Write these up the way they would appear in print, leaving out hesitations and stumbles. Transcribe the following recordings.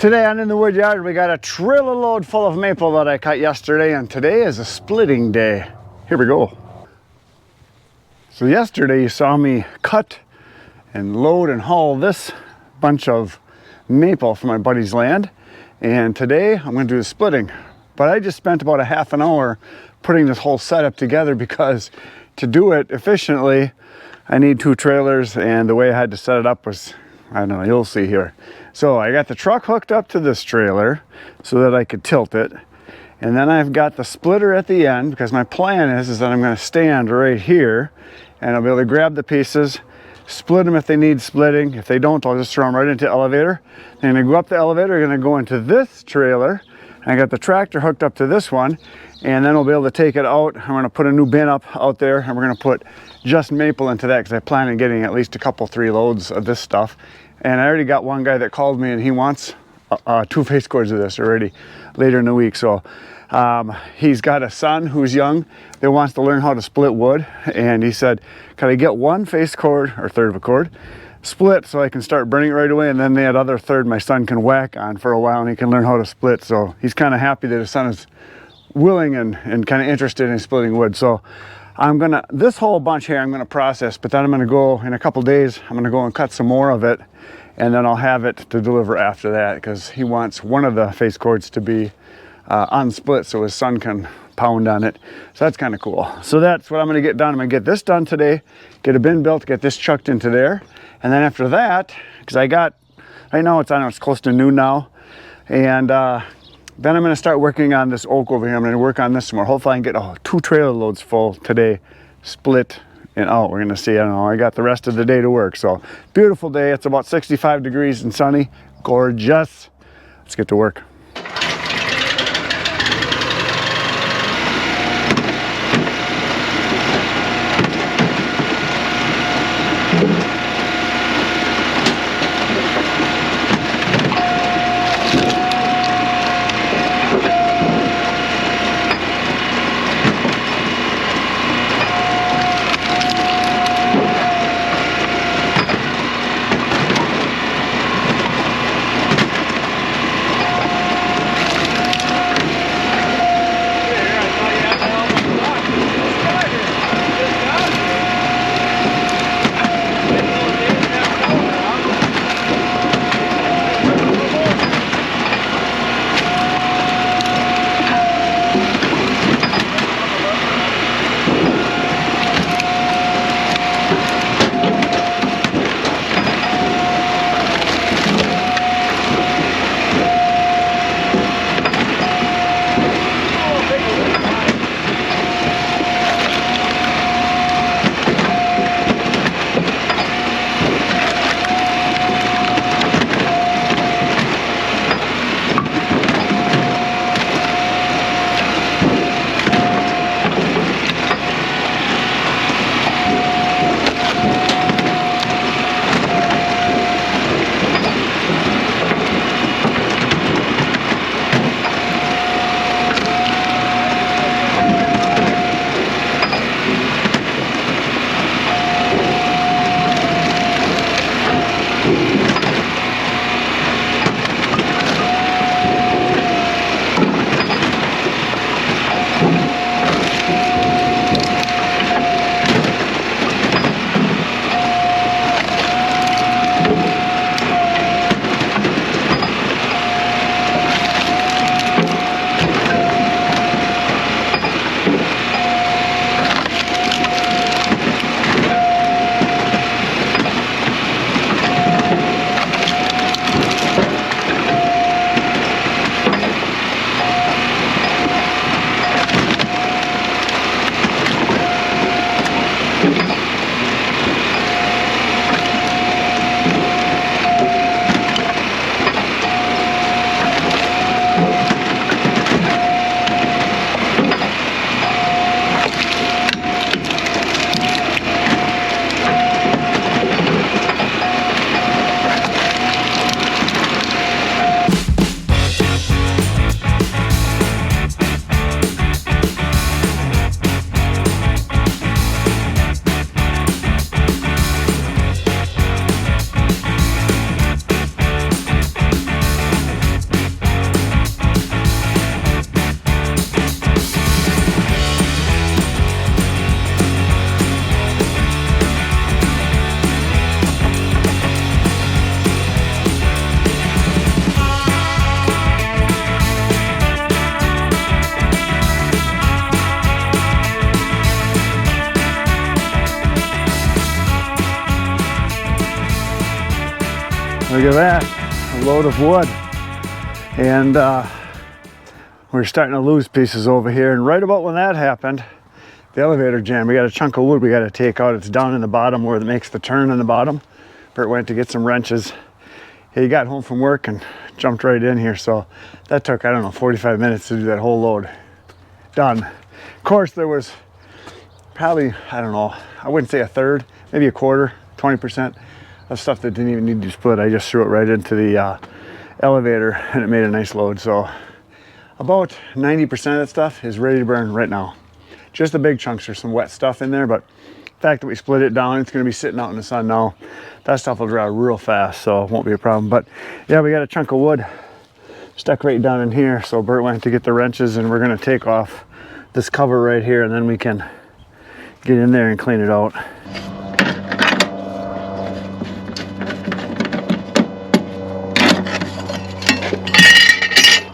Today on In the Wood Yard, we got a trailer load full of maple that I cut yesterday, and today is a splitting day. Here we go. So yesterday you saw me cut and load and haul this bunch of maple from my buddy's land, and today I'm going to do the splitting. But I just spent about a half an hour putting this whole setup together because to do it efficiently I need two trailers, and the way I had to set it up was, I don't know, you'll see here. So I got the truck hooked up to this trailer so that I could tilt it. And then I've got the splitter at the end because my plan is that I'm going to stand right here and I'll be able to grab the pieces, split them if they need splitting. If they don't, I'll just throw them right into the elevator. Then I'm going to go up the elevator, I'm going to go into this trailer. I got the tractor hooked up to this one, and then we'll be able to take it out. I'm going to put a new bin up out there, and we're going to put just maple into that because I plan on getting at least a couple, 3 loads of this stuff. And I already got one guy that called me, and he wants 2 face cords of this already later in the week. So he's got a son who's young that wants to learn how to split wood, and he said, can I get 1 face cord or third of a cord split so I can start burning it right away, and then that other third my son can whack on for a while and he can learn how to split. So he's kind of happy that his son is willing and kind of interested in splitting wood. So I'm gonna, this whole bunch here I'm gonna process, but then I'm gonna go in a couple days, I'm gonna go and cut some more of it, and then I'll have it to deliver after that because he wants one of the face cords to be unsplit so his son can pound on it. So that's kind of cool. So that's what I'm going to get done. I'm going to get this done today, get a bin built, get this chucked into there, and then after that, because I got, right now it's, I don't know, it's close to noon now, and then I'm going to start working on this oak over here. I'm going to work on this some more. Hopefully I can get 2 trailer loads full today, split and out. We're going to see. I don't know, I got the rest of the day to work. So beautiful day. It's about 65 degrees and sunny. Gorgeous. Let's get to work. Look at that, a load of wood. And we're starting to lose pieces over here. And right about when that happened, the elevator jammed. We got a chunk of wood we got to take out. It's down in the bottom where it makes the turn in the bottom. Bert went to get some wrenches. He got home from work and jumped right in here. So that took, I don't know, 45 minutes to do that whole load. Done. Of course, there was probably, I don't know, I wouldn't say a third, maybe a quarter, 20% of stuff that didn't even need to be split. I just threw it right into the elevator and it made a nice load. So about 90% of that stuff is ready to burn right now. Just the big chunks, there's some wet stuff in there, but the fact that we split it down, it's gonna be sitting out in the sun now. That stuff will dry real fast, so it won't be a problem. But yeah, we got a chunk of wood stuck right down in here. So Bert went to get the wrenches and we're gonna take off this cover right here and then we can get in there and clean it out.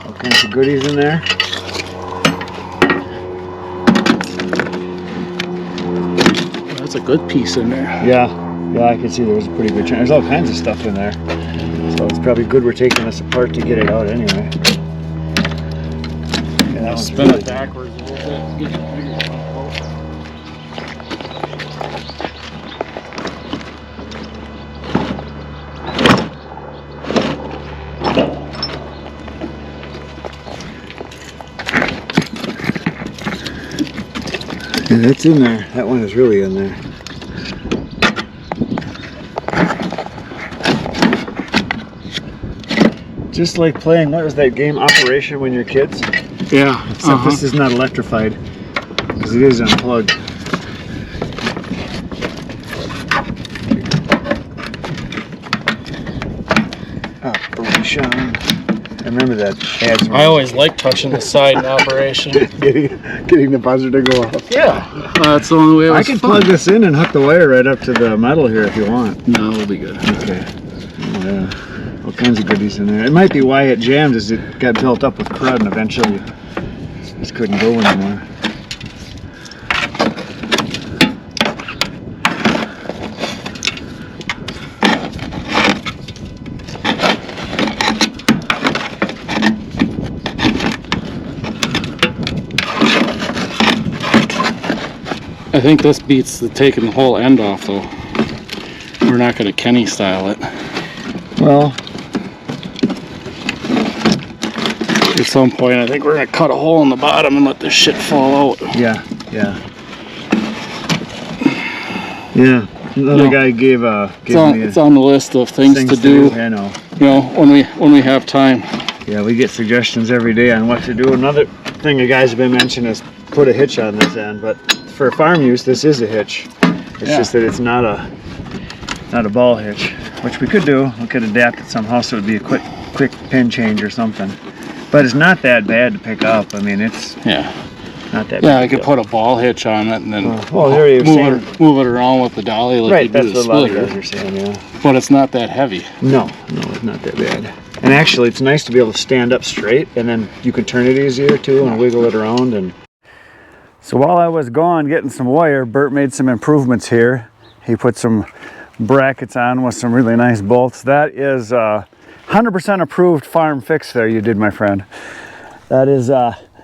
All kinds of goodies in there. That's a good piece in there. Yeah, I can see there's a pretty good chunk. There's all kinds of stuff in there. So it's probably good we're taking this apart to get it out anyway. Yeah, I'll spin it backwards a little bit. Get it bigger. Yeah, that's in there. That one is really in there. Just like playing, what was that game, Operation, when you're kids? Yeah. Except this is not electrified, because it is unplugged. Operation. I remember that ads. I always like touching the side in Operation. getting the buzzer to go off. Yeah. That's the only way it was I can plug this in and hook the wire right up to the metal here if you want. No, it'll be good. Okay. Oh, yeah. All kinds of goodies in there. It might be why it jammed, is it got built up with crud and eventually just couldn't go anymore. I think this beats the taking the whole end off though. We're not going to Kenny style it. Well, at some point I think we're going to cut a hole in the bottom and let this shit fall out. yeah. Another guy gave me it's on the list of things to do. I know. You know, when we have time. Yeah, we get suggestions every day on what to do. Another thing the guys have been mentioning is put a hitch on this end, but for farm use, this is a hitch. It's just that it's not a ball hitch, which we could do. We could adapt it somehow so it would be a quick pin change or something. But it's not that bad to pick up. I mean, it's not that bad. Yeah, I could put a ball hitch on it and then move it around with the dolly like you do that's the what a lot of splitter. guys are saying, yeah. But it's not that heavy. No, it's not that bad. And actually, it's nice to be able to stand up straight, and then you can turn it easier too and wiggle it around. And so while I was gone getting some wire, Bert made some improvements here. He put some brackets on with some really nice bolts. That is 100% approved farm fix there you did, my friend. That is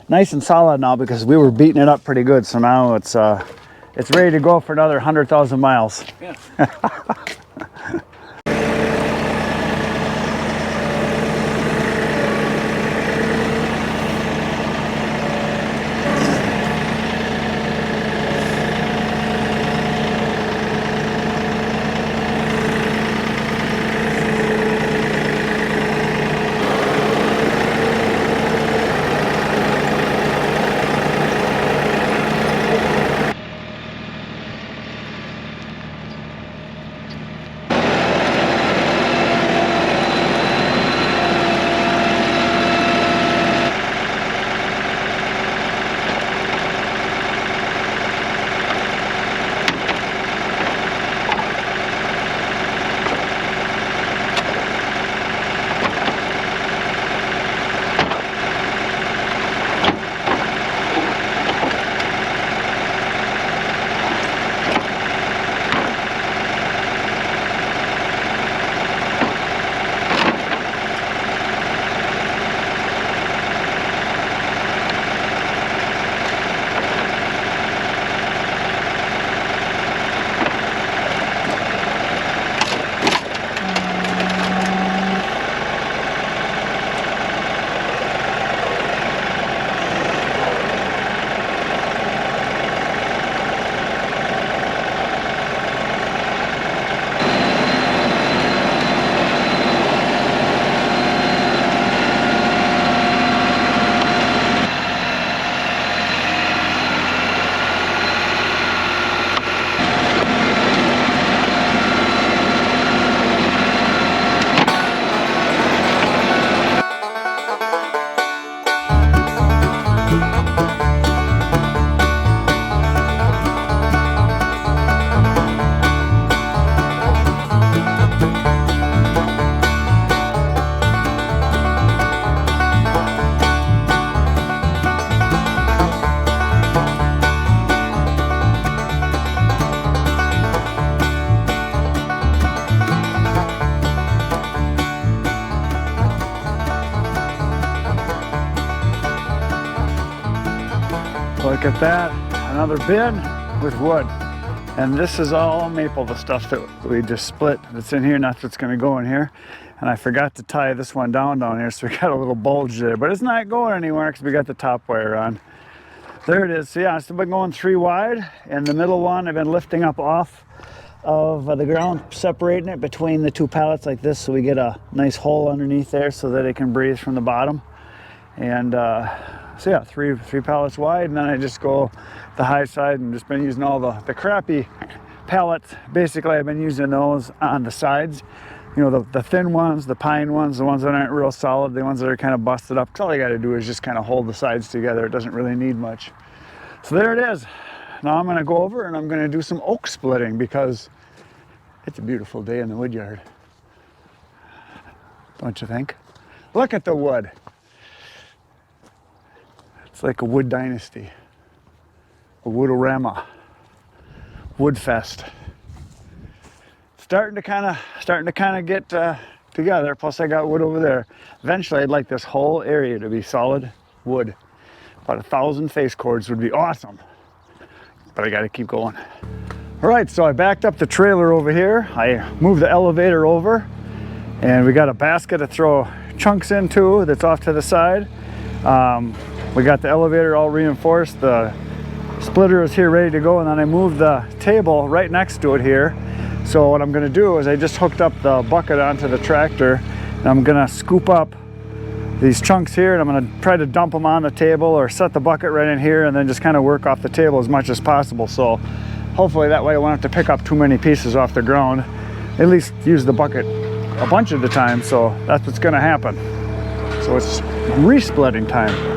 nice and solid now because we were beating it up pretty good. So now it's ready to go for another 100,000 miles. Yeah. Look at that, another bin with wood. And this is all maple, the stuff that we just split that's in here, and that's what's gonna go in here. And I forgot to tie this one down here, so we got a little bulge there, but it's not going anywhere because we got the top wire on. There it is. So yeah, I've been going 3 wide, and the middle one I've been lifting up off of the ground, separating it between the 2 pallets like this, so we get a nice hole underneath there so that it can breathe from the bottom. And so yeah, three pallets wide, and then I just go the high side and just been using all the crappy pallets. Basically, I've been using those on the sides. You know, the thin ones, the pine ones, the ones that aren't real solid, the ones that are kind of busted up. All I got to do is just kind of hold the sides together. It doesn't really need much. So there it is. Now I'm going to go over and I'm going to do some oak splitting because it's a beautiful day in the wood yard. Don't you think? Look at the wood. It's like a wood dynasty, a woodorama, wood fest. Starting to kind of get together. Plus I got wood over there. Eventually I'd like this whole area to be solid wood. About 1,000 face cords would be awesome, but I got to keep going. All right, so I backed up the trailer over here. I moved the elevator over, and we got a basket to throw chunks into that's off to the side. We got the elevator all reinforced. The splitter is here ready to go, and then I moved the table right next to it here. So what I'm going to do is I just hooked up the bucket onto the tractor, and I'm going to scoop up these chunks here, and I'm going to try to dump them on the table or set the bucket right in here, and then just kind of work off the table as much as possible. So hopefully that way I won't have to pick up too many pieces off the ground. At least use the bucket a bunch of the time, so that's what's going to happen. So it's re-splitting time.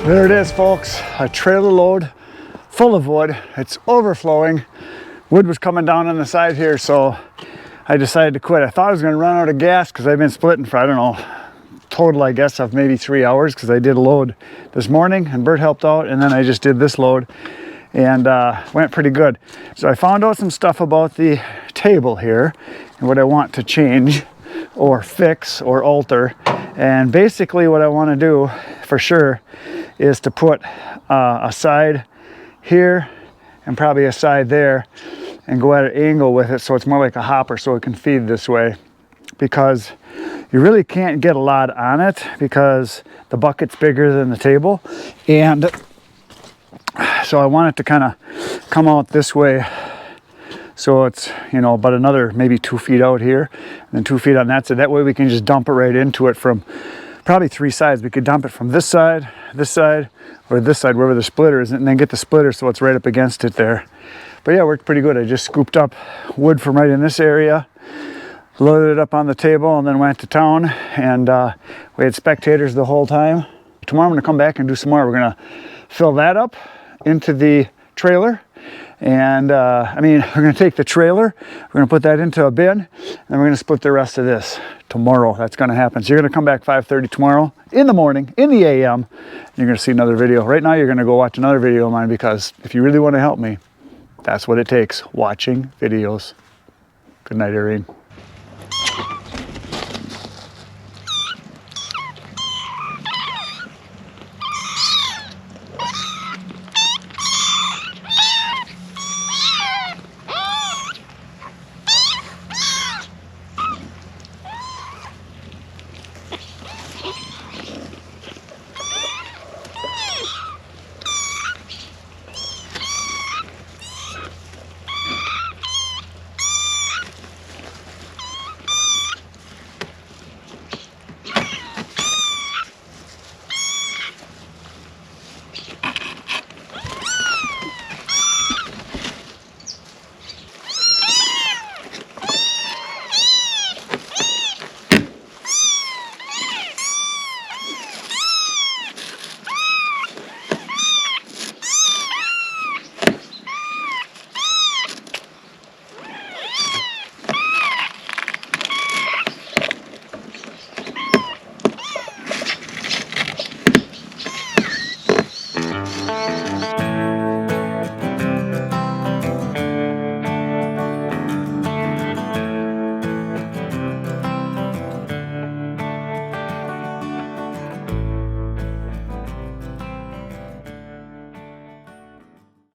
There it is, folks, a trailer load full of wood. It's overflowing. Wood was coming down on the side here, so I decided to quit. I thought I was going to run out of gas because I've been splitting for, I don't know, total I guess of maybe 3 hours, because I did a load this morning and Bert helped out, and then I just did this load and went pretty good. So I found out some stuff about the table here and what I want to change or fix or alter. And basically what I want to do for sure is to put a side here and probably a side there and go at an angle with it so it's more like a hopper so it can feed this way, because you really can't get a lot on it because the bucket's bigger than the table. And so I want it to kind of come out this way, so it's, you know, about another maybe 2 feet out here and then 2 feet on that side. That way we can just dump it right into it from probably 3 sides. We could dump it from this side, or this side, wherever the splitter is, and then get the splitter so it's right up against it there. But yeah, it worked pretty good. I just scooped up wood from right in this area, loaded it up on the table, and then went to town. And we had spectators the whole time. Tomorrow I'm gonna come back and do some more. We're gonna fill that up into the trailer. And we're gonna take the trailer, we're gonna put that into a bin, and we're gonna split the rest of this tomorrow. That's gonna happen. So you're gonna come back 5:30 tomorrow in the morning, in the AM. You're gonna see another video. Right now you're gonna go watch another video of mine, because if you really wanna help me, that's what it takes, watching videos. Good night, Irene.